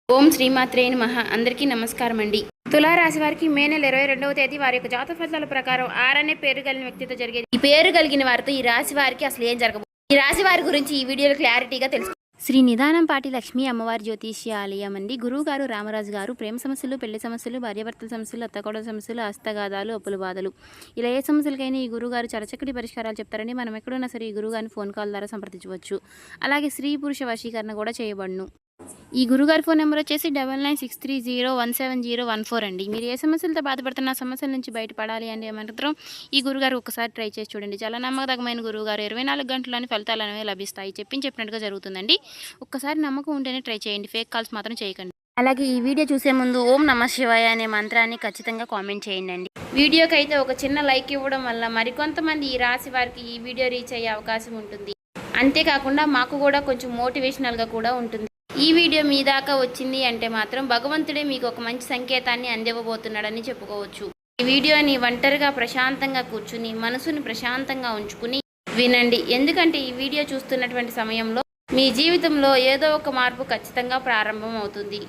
ఓం శ్రీమాత్రే నమః. అందరికీ నమస్కారం అండి. తులారాశి వారికి మే నెల 22వ తేదీ వారి యొక్క జాతక ఫలితాల ప్రకారం ఆరనే పేరు కలిగిన వ్యక్తితో జరిగేది. ఈ పేరు కలిగిన వారితో ఈ రాశి వారికి అసలు ఏం జరగబోతుంది, ఈ రాశి వారి గురించి ఈ వీడియోలో క్లారిటీగా తెలుసు. శ్రీ నిదానంపాటి లక్ష్మీ అమ్మవారి జ్యోతిష్యాలయం అండి. గురువు గారు రామరాజు గారు ప్రేమ సమస్యలు, పెళ్లి సమస్యలు, భార్యాభర్తల సమస్యలు, అత్తకోడల సమస్యలు, హస్తగాదాలు, అప్పుల బాధలు, ఇలా ఏ సమస్యలకైనా ఈ గురుగారు చరచక్కటి పరిష్కారాలు చెప్తారండి. మనం ఎక్కడున్నా సరే ఈ గురుగారిని ఫోన్ కాల్ ద్వారా సంప్రదించవచ్చు. అలాగే స్త్రీ పురుష వశీకరణ కూడా చేయబడును. ఈ గురుగారి ఫోన్ నెంబర్ వచ్చేసి 9963017014 అండి. మీరు ఏ సమస్యలతో బాధపడుతున్న సమస్యల నుంచి బయటపడాలి అంటే మాత్రం ఈ గురుగారు ఒకసారి ట్రై చేసి చూడండి. చాలా నమ్మకమైన గురువుగారు. 24 గంటల్లోని ఫలితాలు అనేవి లభిస్తాయి. చెప్పినట్టుగా జరుగుతుందండి. ఒక్కసారి నమ్మకం ఉంటేనే ట్రై చేయండి. ఫేక్ కాల్స్ మాత్రం చేయకండి. అలాగే ఈ వీడియో చూసే ముందు ఓం నమ శివాయ అనే మంత్రాన్ని ఖచ్చితంగా కామెంట్ చేయండి. వీడియోకి అయితే ఒక చిన్న లైక్ ఇవ్వడం వల్ల మరికొంతమంది ఈ రాశి వారికి ఈ వీడియో రీచ్ అయ్యే అవకాశం ఉంటుంది. అంతేకాకుండా మాకు కూడా కొంచెం మోటివేషనల్గా కూడా ఉంటుంది. ఈ వీడియో మీ దాకా వచ్చింది అంటే మాత్రం భగవంతుడే మీకు ఒక మంచి సంకేతాన్ని అందివ్వబోతున్నాడని చెప్పుకోవచ్చు. ఈ వీడియోని ఒంటరిగా ప్రశాంతంగా కూర్చుని మనసుని ప్రశాంతంగా ఉంచుకుని వినండి. ఎందుకంటే ఈ వీడియో చూస్తున్నటువంటి సమయంలో మీ జీవితంలో ఏదో ఒక మార్పు ఖచ్చితంగా ప్రారంభం అవుతుంది.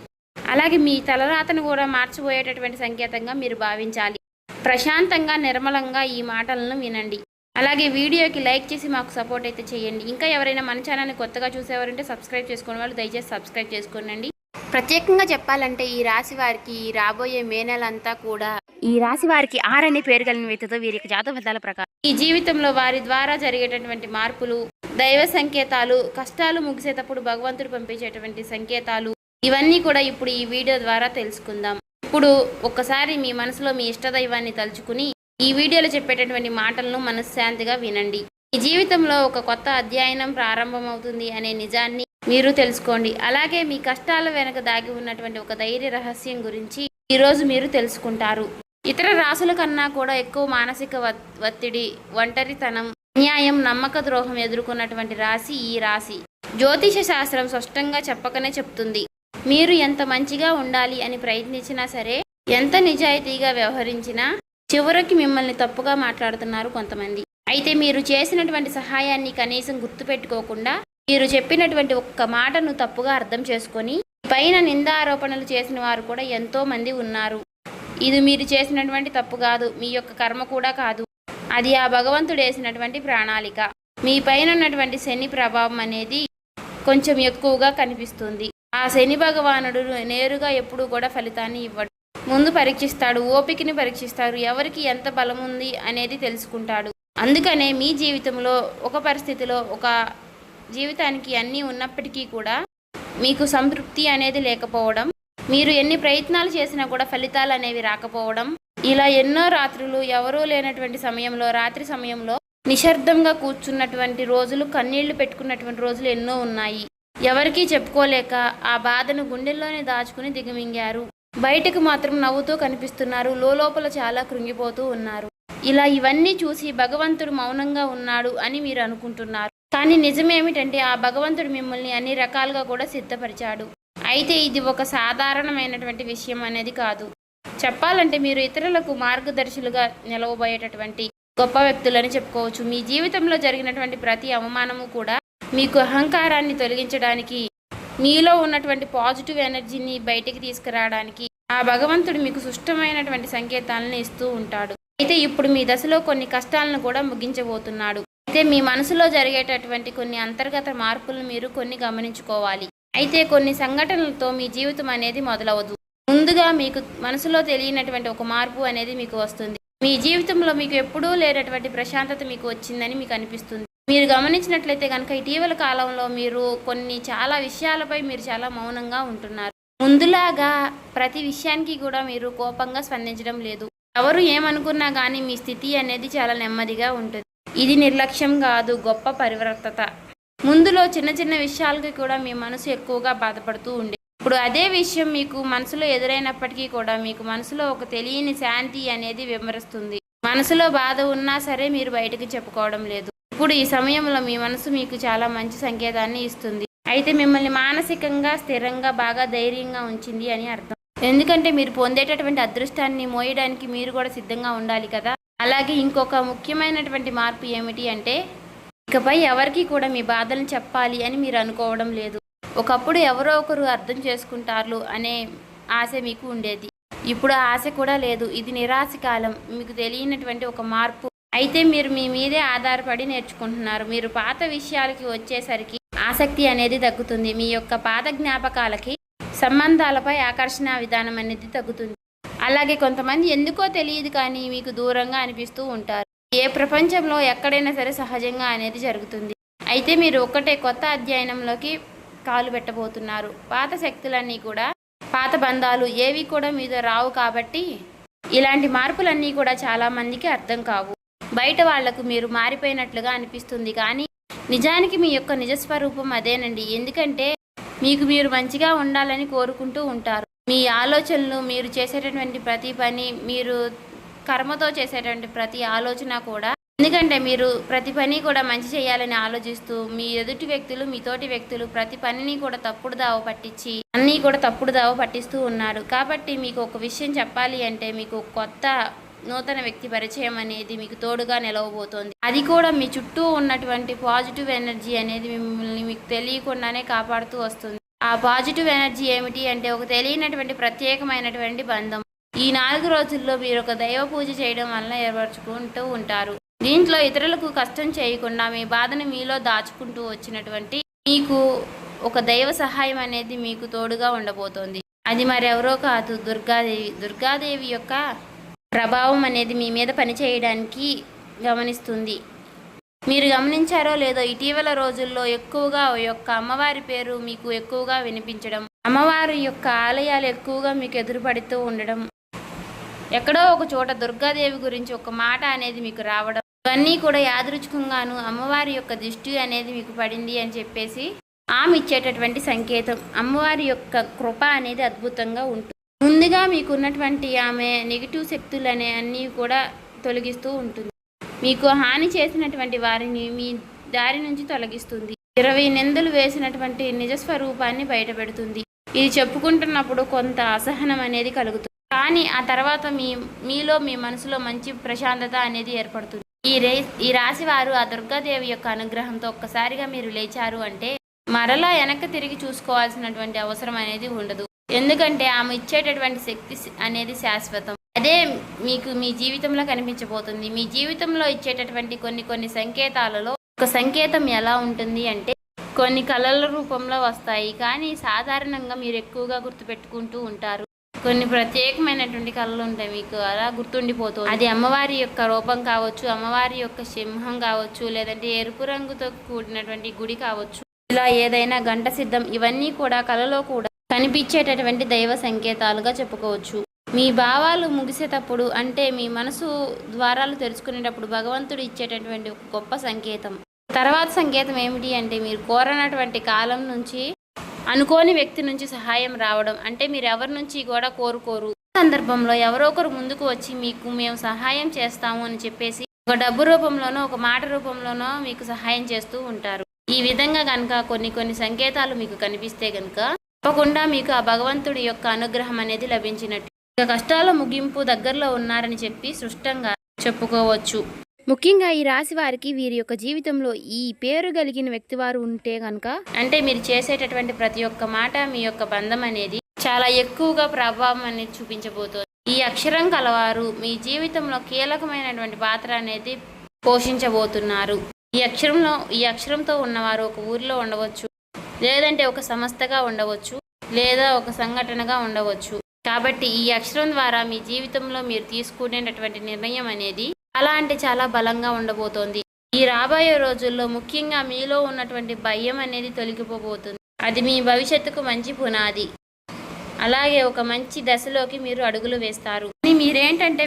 అలాగే మీ తలరాతను కూడా మార్చిపోయేటటువంటి సంకేతంగా మీరు భావించాలి. ప్రశాంతంగా నిర్మలంగా ఈ మాటలను వినండి. అలాగే వీడియోకి లైక్ చేసి మాకు సపోర్ట్ అయితే చేయండి. ఇంకా ఎవరైనా మన ఛానల్ని కొత్తగా చూసేవారంటే సబ్స్క్రైబ్ చేసుకునే వాళ్ళు దయచేసి సబ్స్క్రైబ్ చేసుకోండి. ప్రత్యేకంగా చెప్పాలంటే ఈ రాశి వారికి రాబోయే మే నెలంతా కూడా ఈ రాశి వారికి ఆరనే పేరు కలిగిన వ్యక్తితో వీరి యొక్క జాతక ఫలితాల ప్రకారం ఈ జీవితంలో వారి ద్వారా జరిగేటటువంటి మార్పులు, దైవ సంకేతాలు, కష్టాలు ముగిసేటప్పుడు భగవంతుడు పంపించేటువంటి సంకేతాలు, ఇవన్నీ కూడా ఇప్పుడు ఈ వీడియో ద్వారా తెలుసుకుందాం. ఇప్పుడు ఒక్కసారి మీ మనసులో మీ ఇష్టదైవాన్ని తలుచుకుని ఈ వీడియోలో చెప్పేటటువంటి మాటలను మనశ్శాంతిగా వినండి. ఈ జీవితంలో ఒక కొత్త అధ్యయనం ప్రారంభమవుతుంది అనే నిజాన్ని మీరు తెలుసుకోండి. అలాగే మీ కష్టాల వెనక దాగి ఉన్నటువంటి ఒక ధైర్య రహస్యం గురించి ఈరోజు మీరు తెలుసుకుంటారు. ఇతర రాశుల కన్నా కూడా ఎక్కువ మానసిక ఒత్తిడి, ఒంటరితనం, అన్యాయం, నమ్మక ద్రోహం ఎదుర్కొన్నటువంటి రాశి ఈ రాశి. జ్యోతిష శాస్త్రం స్పష్టంగా చెప్పకనే చెప్తుంది. మీరు ఎంత మంచిగా ఉండాలి అని ప్రయత్నించినా సరే, ఎంత నిజాయితీగా వ్యవహరించినా చివరికి మిమ్మల్ని తప్పుగా మాట్లాడుతున్నారు కొంతమంది. అయితే మీరు చేసినటువంటి సహాయాన్ని కనీసం గుర్తుపెట్టుకోకుండా మీరు చెప్పినటువంటి ఒక్క మాటను తప్పుగా అర్థం చేసుకొని పైన నిందారోపణలు చేసిన వారు కూడా ఎంతో మంది ఉన్నారు. ఇది మీరు చేసినటువంటి తప్పు కాదు, మీ యొక్క కర్మ కూడా కాదు. అది ఆ భగవంతుడు వేసినటువంటి ప్రణాళిక. మీ పైన ఉన్నటువంటి శని ప్రభావం అనేది కొంచెం ఎక్కువగా కనిపిస్తుంది. ఆ శని భగవానుడు నేరుగా ఎప్పుడూ కూడా ఫలితాన్ని ఇవ్వడు. ముందు పరీక్షిస్తాడు, ఓపికని పరీక్షిస్తాడు, ఎవరికి ఎంత బలం ఉంది అనేది తెలుసుకుంటాడు. అందుకనే మీ జీవితంలో ఒక పరిస్థితిలో ఒక జీవితానికి అన్నీ ఉన్నప్పటికీ కూడా మీకు సంతృప్తి అనేది లేకపోవడం, మీరు ఎన్ని ప్రయత్నాలు చేసినా కూడా ఫలితాలు అనేవి రాకపోవడం, ఇలా ఎన్నో రాత్రులు ఎవరూ లేనటువంటి సమయంలో, రాత్రి సమయంలో నిశ్శబ్దంగా కూర్చున్నటువంటి రోజులు, కన్నీళ్లు పెట్టుకున్నటువంటి రోజులు ఎన్నో ఉన్నాయి. ఎవరికీ చెప్పుకోలేక ఆ బాధను గుండెల్లోనే దాచుకుని దిగమింగారు. బయటకు మాత్రం నవ్వుతూ కనిపిస్తున్నారు, లోపల చాలా కృంగిపోతూ ఉన్నారు. ఇలా ఇవన్నీ చూసి భగవంతుడు మౌనంగా ఉన్నాడు అని మీరు అనుకుంటున్నారు. కానీ నిజమేమిటంటే ఆ భగవంతుడు మిమ్మల్ని అన్ని రకాలుగా కూడా సిద్ధపరిచాడు. అయితే ఇది ఒక సాధారణమైనటువంటి విషయం అనేది కాదు. చెప్పాలంటే మీరు ఇతరులకు మార్గదర్శులుగా నిలవబోయేటటువంటి గొప్ప వ్యక్తులని చెప్పుకోవచ్చు. మీ జీవితంలో జరిగినటువంటి ప్రతి అవమానము కూడా మీకు అహంకారాన్ని తొలగించడానికి, మీలో ఉన్నటువంటి పాజిటివ్ ఎనర్జీని బయటికి తీసుకురావడానికి ఆ భగవంతుడు మీకు సుష్టమైనటువంటి సంకేతాలను ఇస్తూ ఉంటాడు. అయితే ఇప్పుడు మీ దశలో కొన్ని కష్టాలను కూడా ముగించబోతున్నాడు. అయితే మీ మనసులో జరిగేటటువంటి కొన్ని అంతర్గత మార్పులను మీరు కొన్ని గమనించుకోవాలి. అయితే కొన్ని సంఘటనలతో మీ జీవితం అనేది మొదలవదు. ముందుగా మీకు మనసులో తెలియనటువంటి ఒక మార్పు అనేది మీకు వస్తుంది. మీ జీవితంలో మీకు ఎప్పుడూ లేనటువంటి ప్రశాంతత మీకు వచ్చిందని మీకు అనిపిస్తుంది. మీరు గమనించినట్లయితే కనుక ఇటీవల కాలంలో మీరు చాలా విషయాలపై మీరు చాలా మౌనంగా ఉంటున్నారు. ముందులాగా ప్రతి విషయానికి కూడా మీరు కోపంగా స్పందించడం లేదు. ఎవరు ఏమనుకున్నా కానీ మీ స్థితి అనేది చాలా నెమ్మదిగా ఉంటుంది. ఇది నిర్లక్ష్యం కాదు, గొప్ప పరివర్తత. ముందులో చిన్న చిన్న విషయాలకి కూడా మీ మనసు ఎక్కువగా బాధపడుతూ ఉండే, ఇప్పుడు అదే విషయం మీకు మనసులో ఎదురైనప్పటికీ కూడా మీకు మనసులో ఒక తెలియని శాంతి అనేది విమరిస్తుంది. మనసులో బాధ ఉన్నా సరే మీరు బయటకు చెప్పుకోవడం లేదు. ఇప్పుడు ఈ సమయంలో మీ మనసు మీకు చాలా మంచి సంకేతాన్ని ఇస్తుంది. అయితే మిమ్మల్ని మానసికంగా స్థిరంగా బాగా ధైర్యంగా ఉంచింది అని అర్థం. ఎందుకంటే మీరు పొందేటటువంటి అదృష్టాన్ని మోయడానికి మీరు కూడా సిద్ధంగా ఉండాలి కదా. అలాగే ఇంకొక ముఖ్యమైనటువంటి మార్పు ఏమిటి అంటే ఇకపై ఎవరికి కూడా మీ బాధలను చెప్పాలి అని మీరు అనుకోవడం లేదు. ఒకప్పుడు ఎవరో ఒకరు అర్థం చేసుకుంటారు అనే ఆశ మీకు ఉండేది. ఇప్పుడు ఆ ఆశ కూడా లేదు. ఇది నిరాశ కాలం. మీకు తెలియనటువంటి ఒక మార్పు. అయితే మీరు మీ మీదే ఆధారపడి నేర్చుకుంటున్నారు. మీరు పాత విషయాలకి వచ్చేసరికి ఆసక్తి అనేది తగ్గుతుంది. మీ యొక్క పాత జ్ఞాపకాలకి, సంబంధాలపై ఆకర్షణ విధానం అనేది తగ్గుతుంది. అలాగే కొంతమంది ఎందుకో తెలియదు కానీ మీకు దూరంగా అనిపిస్తూ ఉంటారు. ఏ ప్రపంచంలో ఎక్కడైనా సరే సహజంగా అనేది జరుగుతుంది. అయితే మీరు ఒక్కటే కొత్త అధ్యయనంలోకి కాలు పెట్టబోతున్నారు. పాత శక్తులన్నీ కూడా, పాత బంధాలు ఏవి కూడా మీతో రావు. కాబట్టి ఇలాంటి మార్పులన్నీ కూడా చాలామందికి అర్థం కావు. బయట వాళ్లకు మీరు మారిపోయినట్లుగా అనిపిస్తుంది కానీ నిజానికి మీ యొక్క నిజస్వరూపం అదేనండి. ఎందుకంటే మీకు మీరు మంచిగా ఉండాలని కోరుకుంటూ ఉంటారు. మీ ఆలోచనలు, మీరు చేసేటటువంటి ప్రతి పని, మీరు కర్మతో చేసేటువంటి ప్రతి ఆలోచన కూడా, ఎందుకంటే మీరు ప్రతి పని కూడా మంచి చేయాలని ఆలోచిస్తూ మీ ఎదుటి వ్యక్తులు, మీ తోటి వ్యక్తులు ప్రతి పనిని కూడా తప్పుడు దావ పట్టించి అన్నీ కూడా తప్పుడు దావ పట్టిస్తూ ఉన్నారు. కాబట్టి మీకు ఒక విషయం చెప్పాలి అంటే మీకు కొత్త నూతన వ్యక్తి పరిచయం అనేది మీకు తోడుగా నిలవబోతోంది. అది కూడా మీ చుట్టూ ఉన్నటువంటి పాజిటివ్ ఎనర్జీ అనేది మిమ్మల్ని మీకు తెలియకుండానే కాపాడుతూ వస్తుంది. ఆ పాజిటివ్ ఎనర్జీ ఏమిటి అంటే ఒక తెలియనటువంటి ప్రత్యేకమైనటువంటి బంధం. ఈ 4 రోజుల్లో మీరు ఒక దైవ పూజ చేయడం వల్ల ఏర్పరచుకుంటూ ఉంటారు. దీంట్లో ఇతరులకు కష్టం చేయకుండా మీ బాధను మీలో దాచుకుంటూ వచ్చినటువంటి మీకు ఒక దైవ సహాయం అనేది మీకు తోడుగా ఉండబోతోంది. అది మరెవరో కాదు, దుర్గాదేవి. దుర్గాదేవి యొక్క ప్రభావం అనేది మీ మీద పనిచేయడానికి గమనిస్తుంది. మీరు గమనించారో లేదో ఇటీవల రోజుల్లో ఎక్కువగా యొక్క అమ్మవారి పేరు మీకు ఎక్కువగా వినిపించడం, అమ్మవారి యొక్క ఆలయాలు ఎక్కువగా మీకు ఎదురుపడుతూ ఉండడం, ఎక్కడో ఒక చోట దుర్గాదేవి గురించి ఒక మాట అనేది మీకు రావడం, ఇవన్నీ కూడా యాదృచ్ఛికంగాను అమ్మవారి యొక్క దృష్టి అనేది మీకు పడింది అని చెప్పేసి ఆమె ఇచ్చేటటువంటి సంకేతం. అమ్మవారి యొక్క కృప అనేది అద్భుతంగా ఉంటుంది. ముందుగా మీకున్నటువంటి ఆమె నెగిటివ్ శక్తులు అనే అన్నీ కూడా తొలగిస్తూ ఉంటుంది. మీకు హాని చేసినటువంటి వారిని మీ దారి నుంచి తొలగిస్తుంది. 20 నిందలు వేసినటువంటి నిజస్వరూపాన్ని బయటపెడుతుంది. ఇది చెప్పుకుంటున్నప్పుడు కొంత అసహనం అనేది కలుగుతుంది. కానీ ఆ తర్వాత మీలో మీ మనసులో మంచి ప్రశాంతత అనేది ఏర్పడుతుంది. ఈ రాశి వారు ఆ దుర్గాదేవి యొక్క అనుగ్రహంతో ఒక్కసారిగా మీరు లేచారు అంటే మరలా వెనక్కి తిరిగి చూసుకోవాల్సినటువంటి అవసరం అనేది ఉండదు. ఎందుకంటే ఆమె ఇచ్చేటటువంటి శక్తి అనేది శాశ్వతం. అదే మీకు మీ జీవితంలో కనిపించబోతుంది. మీ జీవితంలో ఇచ్చేటటువంటి కొన్ని సంకేతాలలో ఒక సంకేతం ఎలా ఉంటుంది అంటే కొన్ని కళల రూపంలో వస్తాయి. కానీ సాధారణంగా మీరు ఎక్కువగా గుర్తుపెట్టుకుంటూ ఉంటారు. కొన్ని ప్రత్యేకమైనటువంటి కళలు ఉంటాయి, మీకు అలా గుర్తుండిపోతుంది. అది అమ్మవారి యొక్క రూపం కావచ్చు, అమ్మవారి యొక్క సింహం కావచ్చు, లేదంటే ఎరుపు రంగుతో కూడినటువంటి గుడి కావచ్చు, ఇలా ఏదైనా గంట సిద్ధం, ఇవన్నీ కూడా కళలో కూడా కనిపించేటటువంటి దైవ సంకేతాలుగా చెప్పుకోవచ్చు. మీ భావాలు ముగిసేటప్పుడు అంటే మీ మనసు ద్వారాలు తెరుచుకునేటప్పుడు భగవంతుడు ఇచ్చేటటువంటి ఒక గొప్ప సంకేతం. తర్వాత సంకేతం ఏమిటి అంటే మీరు కోరనటువంటి కాలం నుంచి అనుకోని వ్యక్తి నుంచి సహాయం రావడం. అంటే మీరు ఎవరి నుంచి కూడా కోరుకోరు, సందర్భంలో ఎవరో ఒకరు ముందుకు వచ్చి మీకు మేము సహాయం చేస్తాము అని చెప్పేసి ఒక డబ్బు రూపంలోనో ఒక మాట రూపంలోనో మీకు సహాయం చేస్తూ ఉంటారు. ఈ విధంగా కనుక కొన్ని సంకేతాలు మీకు కనిపిస్తే కనుక తప్పకుండా మీకు ఆ భగవంతుడి యొక్క అనుగ్రహం అనేది లభించినట్టు. ఇక కష్టాల ముగింపు దగ్గరలో ఉన్నారని చెప్పి స్పష్టంగా చెప్పుకోవచ్చు. ముఖ్యంగా ఈ రాశి వారికి వీరి యొక్క జీవితంలో ఈ పేరు కలిగిన వ్యక్తి వారు ఉంటే కనుక అంటే మీరు చేసేటటువంటి ప్రతి ఒక్క మాట మీ యొక్క బంధం అనేది చాలా ఎక్కువగా ప్రభావం అనేది చూపించబోతోంది. ఈ అక్షరం కలవారు మీ జీవితంలో కీలకమైనటువంటి పాత్ర అనేది పోషించబోతున్నారు. ఈ అక్షరంతో ఉన్నవారు ఒక ఊరిలో ఉండవచ్చు, లేదంటే ఒక సంస్థగా ఉండవచ్చు, లేదా ఒక సంఘటనగా ఉండవచ్చు. కాబట్టి ఈ అక్షరం ద్వారా మీ జీవితంలో మీరు తీసుకునేటటువంటి నిర్ణయం అనేది చాలా అంటే చాలా బలంగా ఉండబోతోంది. ఈ రాబోయే రోజుల్లో ముఖ్యంగా మీలో ఉన్నటువంటి భయం అనేది తొలగిపోబోతుంది. అది మీ భవిష్యత్తుకు మంచి పునాది. అలాగే ఒక మంచి దశలోకి మీరు అడుగులు వేస్తారు. మీరేంటంటే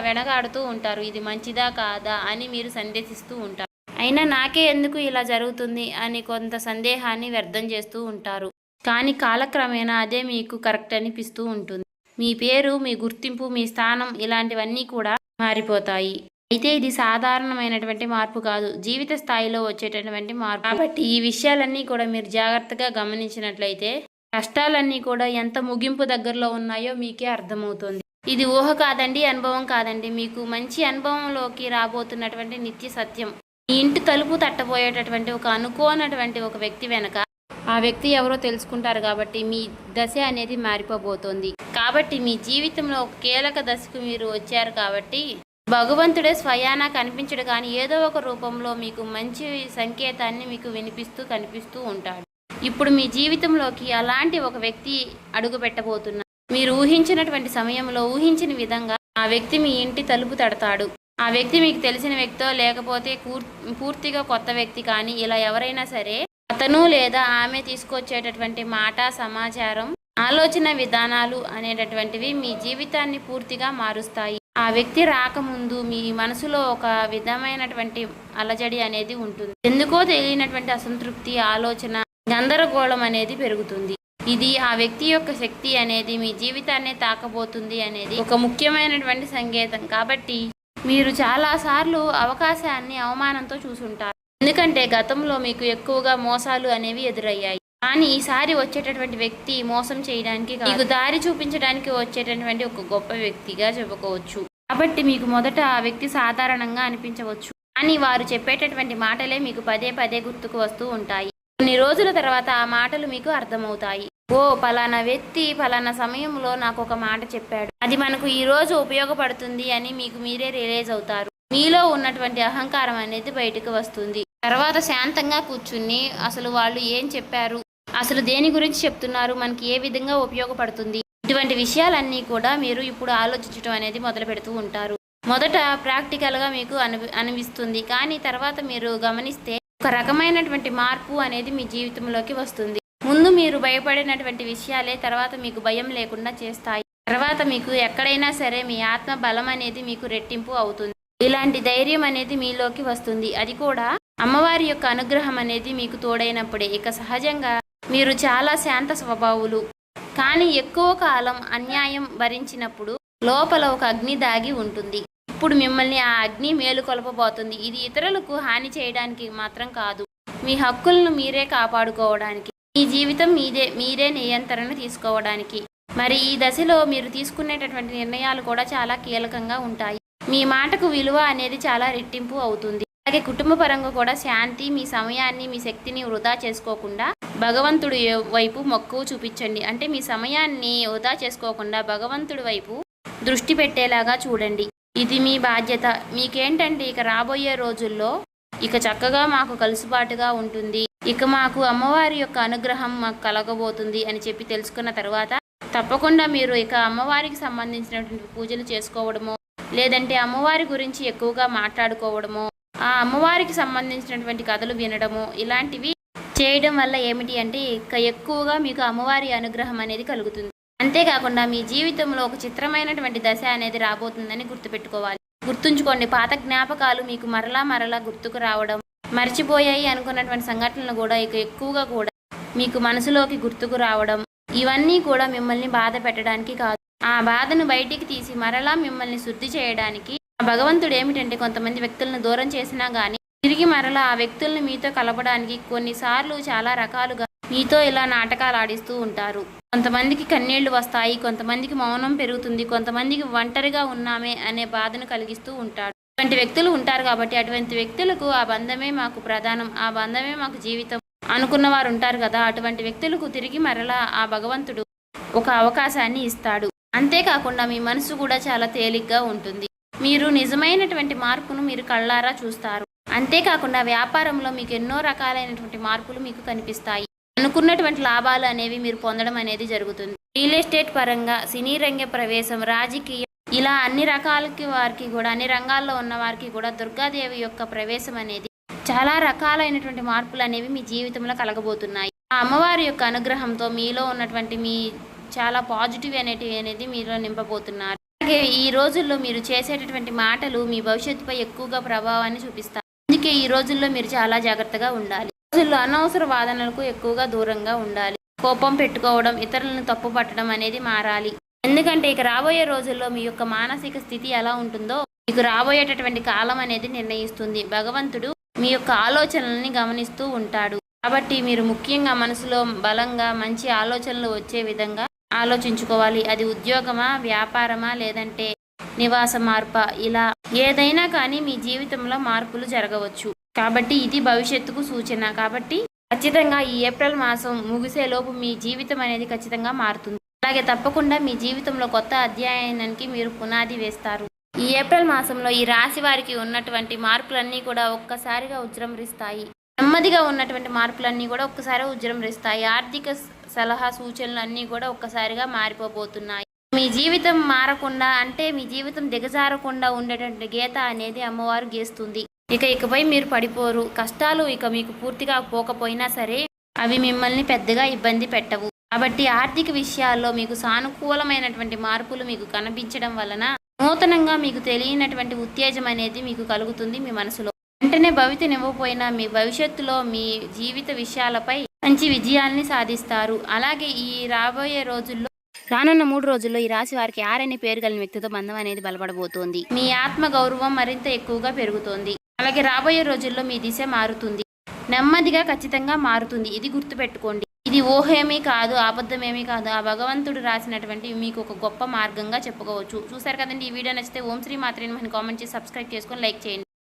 వెనకాడుతూ ఉంటారు, ఇది మంచిదా కాదా అని మీరు సందేహిస్తూ ఉంటారు. అయినా నాకే ఎందుకు ఇలా జరుగుతుంది అని కొంత సందేహాన్ని వ్యర్థం చేస్తూ ఉంటారు. కానీ కాలక్రమేణా అదే మీకు కరెక్ట్ అనిపిస్తూ ఉంటుంది. మీ పేరు, మీ గుర్తింపు, మీ స్థానం ఇలాంటివన్నీ కూడా మారిపోతాయి. అయితే ఇది సాధారణమైనటువంటి మార్పు కాదు, జీవిత స్థాయిలో వచ్చేటటువంటి మార్పు. కాబట్టి ఈ విషయాలన్నీ కూడా మీరు జాగ్రత్తగా గమనించినట్లయితే కష్టాలన్నీ కూడా ఎంత ముగింపు దగ్గరలో ఉన్నాయో మీకే అర్థమవుతుంది. ఇది ఊహ కాదండి, అనుభవం కాదండి, మీకు మంచి అనుభవంలోకి రాబోతున్నటువంటి నిత్య సత్యం. మీ ఇంటి తలుపు తట్టబోయేటటువంటి ఒక అనుకోనటువంటి ఒక వ్యక్తి వెనక ఆ వ్యక్తి ఎవరో తెలుసుకుంటారు కాబట్టి మీ దశ అనేది మారిపోబోతోంది. కాబట్టి మీ జీవితంలో ఒక కీలక దశకు మీరు వచ్చారు కాబట్టి భగవంతుడే స్వయానా కనిపించడు కానీ ఏదో ఒక రూపంలో మీకు మంచి సంకేతాన్ని మీకు వినిపిస్తూ కనిపిస్తూ ఉంటాడు. ఇప్పుడు మీ జీవితంలోకి అలాంటి ఒక వ్యక్తి అడుగు పెట్టబోతున్నారు. మీరు ఊహించినటువంటి సమయంలో ఊహించిన విధంగా ఆ వ్యక్తి మీ ఇంటి తలుపు తడతాడు. ఆ వ్యక్తి మీకు తెలిసిన వ్యక్తో లేకపోతే పూర్తిగా కొత్త వ్యక్తి కానీ ఇలా ఎవరైనా సరే అతను లేదా ఆమె తీసుకొచ్చేటటువంటి మాట, సమాచారం, ఆలోచన విధానాలు అనేటటువంటివి మీ జీవితాన్ని పూర్తిగా మారుస్తాయి. ఆ వ్యక్తి రాకముందు మీ మనసులో ఒక విధమైనటువంటి అలజడి అనేది ఉంటుంది. ఎందుకో తెలియనటువంటి అసంతృప్తి, ఆలోచన, గందరగోళం అనేది పెరుగుతుంది. ఇది ఆ వ్యక్తి యొక్క శక్తి అనేది మీ జీవితాన్ని తాకబోతుంది అనేది ఒక ముఖ్యమైనటువంటి సంకేతం. కాబట్టి మీరు చాలాసార్లు అవకాశాన్ని అవమానంతో చూసుంటారు. ఎందుకంటే గతంలో మీకు ఎక్కువగా మోసాలు అనేవి ఎదురయ్యాయి. కానీ ఈసారి వచ్చేటటువంటి వ్యక్తి మోసం చేయడానికి మీకు దారి చూపించడానికి వచ్చేటటువంటి ఒక గొప్ప వ్యక్తిగా చెప్పుకోవచ్చు. కాబట్టి మీకు మొదట ఆ వ్యక్తి సాధారణంగా అనిపించవచ్చు, కానీ వారు చెప్పేటటువంటి మాటలే మీకు పదే పదే గుర్తుకు వస్తూ ఉంటాయి. కొన్ని రోజుల తర్వాత ఆ మాటలు మీకు అర్థమవుతాయి. ఓ పలానా వ్యక్తి పలానా సమయంలో నాకు ఒక మాట చెప్పాడు, అది మనకు ఈ రోజు ఉపయోగపడుతుంది అని మీకు మీరే రియలైజ్ అవుతారు. మీలో ఉన్నటువంటి అహంకారం అనేది బయటకు వస్తుంది. తర్వాత శాంతంగా కూర్చుని అసలు వాళ్ళు ఏం చెప్పారు, అసలు దేని గురించి చెప్తున్నారు, మనకి ఏ విధంగా ఉపయోగపడుతుంది, ఇటువంటి విషయాలన్నీ కూడా మీరు ఇప్పుడు ఆలోచించడం అనేది మొదలు పెడుతూ ఉంటారు. మొదట ప్రాక్టికల్గా మీకు అనిపిస్తుంది, కానీ తర్వాత మీరు గమనిస్తే ఒక రకమైనటువంటి మార్పు అనేది మీ జీవితంలోకి వస్తుంది. ముందు మీరు భయపడినటువంటి విషయాలే తర్వాత మీకు భయం లేకుండా చేస్తాయి. తర్వాత మీకు ఎక్కడైనా సరే మీ ఆత్మ బలం అనేది మీకు రెట్టింపు అవుతుంది. ఇలాంటి ధైర్యం అనేది మీలోకి వస్తుంది. అది కూడా అమ్మవారి యొక్క అనుగ్రహం అనేది మీకు తోడైనప్పుడే. ఇక సహజంగా మీరు చాలా శాంత స్వభావులు, కానీ ఎక్కువ కాలం అన్యాయం భరించినప్పుడు లోపల ఒక అగ్ని దాగి ఉంటుంది. ఇప్పుడు మిమ్మల్ని ఆ అగ్ని మేలుకొల్పబోతుంది. ఇది ఇతరులకు హాని చేయడానికి మాత్రం కాదు, మీ హక్కులను మీరే కాపాడుకోవడానికి, మీ జీవితం మీరే నియంత్రణ తీసుకోవడానికి. మరి ఈ దశలో మీరు తీసుకునేటటువంటి నిర్ణయాలు కూడా చాలా కీలకంగా ఉంటాయి. మీ మాటకు విలువ అనేది చాలా రెట్టింపు అవుతుంది. అలాగే కుటుంబ పరంగా కూడా శాంతి, మీ సమయాన్ని, మీ శక్తిని వృధా చేసుకోకుండా భగవంతుడి వైపు మక్కువ చూపించండి. అంటే మీ సమయాన్ని వృధా చేసుకోకుండా భగవంతుడి వైపు దృష్టి పెట్టేలాగా చూడండి. ఇది మీ బాధ్యత. మీకేంటంటే ఇక రాబోయే రోజుల్లో ఇక చక్కగా మాకు కలుసుబాటుగా ఉంటుంది, ఇక మాకు అమ్మవారి యొక్క అనుగ్రహం మాకు కలగబోతుంది అని చెప్పి తెలుసుకున్న తర్వాత తప్పకుండా మీరు ఇక అమ్మవారికి సంబంధించినటువంటి పూజలు చేసుకోవడమో, లేదంటే అమ్మవారి గురించి ఎక్కువగా మాట్లాడుకోవడమో, ఆ అమ్మవారికి సంబంధించినటువంటి కథలు వినడము, ఇలాంటివి చేయడం వల్ల ఏమిటి అంటే ఇక ఎక్కువగా మీకు అమ్మవారి అనుగ్రహం అనేది కలుగుతుంది. అంతేకాకుండా మీ జీవితంలో ఒక చిత్రమైనటువంటి దశ అనేది రాబోతుందని గుర్తుపెట్టుకోవాలి. గుర్తుంచుకోండి, పాత జ్ఞాపకాలు మీకు మరలా గుర్తుకు రావడం, మర్చిపోయాయి అనుకున్నటువంటి సంఘటనలు కూడా ఇక ఎక్కువగా కూడా మీకు మనసులోకి గుర్తుకు రావడం, ఇవన్నీ కూడా మిమ్మల్ని బాధ పెట్టడానికి కాదు, ఆ బాధను బయటికి తీసి మరలా మిమ్మల్ని శుద్ధి చేయడానికి. భగవంతుడు ఏమిటంటే కొంతమంది వ్యక్తులను దూరం చేసినా కానీ తిరిగి మరలా ఆ వ్యక్తులను మీతో కలపడానికి కొన్నిసార్లు చాలా రకాలుగా మీతో ఇలా నాటకాలు ఆడిస్తూ ఉంటారు. కొంతమందికి కన్నీళ్లు వస్తాయి, కొంతమందికి మౌనం పెరుగుతుంది, కొంతమందికి ఒంటరిగా ఉన్నామే అనే బాధను కలిగిస్తూ ఉంటాడు. అటువంటి వ్యక్తులు ఉంటారు. కాబట్టి అటువంటి వ్యక్తులకు ఆ బంధమే మాకు ప్రధానం, ఆ బంధమే మాకు జీవితం అనుకున్న వారు ఉంటారు కదా, అటువంటి వ్యక్తులకు తిరిగి మరలా ఆ భగవంతుడు ఒక అవకాశాన్ని ఇస్తాడు. అంతేకాకుండా మీ మనసు కూడా చాలా తేలిగ్గా ఉంటుంది. మీరు నిజమైనటువంటి మార్పును మీరు కళ్ళారా చూస్తారు. అంతేకాకుండా వ్యాపారంలో మీకు ఎన్నో రకాలైనటువంటి మార్పులు మీకు కనిపిస్తాయి. అనుకున్నటువంటి లాభాలు అనేవి మీరు పొందడం అనేది జరుగుతుంది. రియల్ ఎస్టేట్ పరంగా, సినీ రంగ ప్రవేశం, రాజకీయం, ఇలా అన్ని రకాలకి వారికి కూడా, అన్ని రంగాల్లో ఉన్న వారికి కూడా దుర్గాదేవి యొక్క ప్రవేశం అనేది చాలా రకాలైనటువంటి మార్పులు అనేవి మీ జీవితంలో కలగబోతున్నాయి. ఆ అమ్మవారి యొక్క అనుగ్రహంతో మీలో ఉన్నటువంటి మీ చాలా పాజిటివ్ అనేది మీలో నింపబోతున్నారు. అలాగే ఈ రోజుల్లో మీరు చేసేటటువంటి మాటలు మీ భవిష్యత్తుపై ఎక్కువగా ప్రభావాన్ని చూపిస్తాయి. అందుకే ఈ రోజుల్లో మీరు చాలా జాగ్రత్తగా ఉండాలి. రోజుల్లో అనవసర వాదనలకు ఎక్కువగా దూరంగా ఉండాలి. కోపం పెట్టుకోవడం, ఇతరులను తప్పు పట్టడం అనేది మారాలి. ఎందుకంటే ఇక రాబోయే రోజుల్లో మీ యొక్క మానసిక స్థితి ఎలా ఉంటుందో మీకు రాబోయేటటువంటి కాలం అనేది నిర్ణయిస్తుంది. భగవంతుడు మీ యొక్క ఆలోచనల్ని గమనిస్తూ ఉంటాడు. కాబట్టి మీరు ముఖ్యంగా మనసులో బలంగా మంచి ఆలోచనలు వచ్చే విధంగా ఆలోచించుకోవాలి. అది ఉద్యోగమా, వ్యాపారమా, లేదంటే నివాస మార్ప, ఇలా ఏదైనా కానీ మీ జీవితంలో మార్పులు జరగవచ్చు. కాబట్టి ఇది భవిష్యత్తుకు సూచన. కాబట్టి ఖచ్చితంగా ఈ ఏప్రిల్ మాసం ముగిసేలోపు మీ జీవితం అనేది ఖచ్చితంగా మారుతుంది. అలాగే తప్పకుండా మీ జీవితంలో కొత్త అధ్యాయానికి మీరు పునాది వేస్తారు. ఈ ఏప్రిల్ మాసంలో ఈ రాశి వారికి ఉన్నటువంటి మార్పులన్నీ కూడా ఒక్కసారిగా ఉజృంభిస్తాయి. నెమ్మదిగా ఉన్నటువంటి మార్పులన్నీ కూడా ఒక్కసారి ఉజృంభిస్తాయి. ఆర్థిక సలహా సూచనలు అన్నీ కూడా ఒక్కసారిగా మారిపోబోతున్నాయి. మీ జీవితం మారకుండా అంటే మీ జీవితం దిగజారకుండా ఉండేటువంటి గీత అనేది అమ్మవారు గీస్తుంది. ఇకపై మీరు పడిపోరు. కష్టాలు ఇక మీకు పూర్తిగా పోకపోయినా సరే అవి మిమ్మల్ని పెద్దగా ఇబ్బంది పెట్టవు. కాబట్టి ఆర్థిక విషయాల్లో మీకు సానుకూలమైనటువంటి మార్పులు మీకు కనిపించడం వలన నూతనంగా మీకు తెలియనటువంటి ఉత్తేజం అనేది మీకు కలుగుతుంది మీ మనసులో. వెంటనే భవితనివ్వకపోయినా మీ భవిష్యత్తులో మీ జీవిత విషయాలపై మంచి విజయాల్ని సాధిస్తారు. అలాగే ఈ రానున్న 3 రోజుల్లో ఈ రాశి వారికి అనే పేరు కలిగిన వ్యక్తితో బంధం అనేది బలపడబోతోంది. మీ ఆత్మ గౌరవం మరింత ఎక్కువగా పెరుగుతోంది. అలాగే రాబోయే రోజుల్లో మీ దిశ మారుతుంది. నెమ్మదిగా ఖచ్చితంగా మారుతుంది. ఇది గుర్తుపెట్టుకోండి. ఇది ఊహేమీ కాదు, అబద్ధమేమీ కాదు. ఆ భగవంతుడు రాసినటువంటి మీకు ఒక గొప్ప మార్గంగా చెప్పుకోవచ్చు. చూసారు కదండి. ఈ వీడియో నచ్చితే ఓం శ్రీ మాత్రే నమః కామెంట్ చేసి సబ్స్క్రైబ్ చేసుకొని లైక్ చేయండి.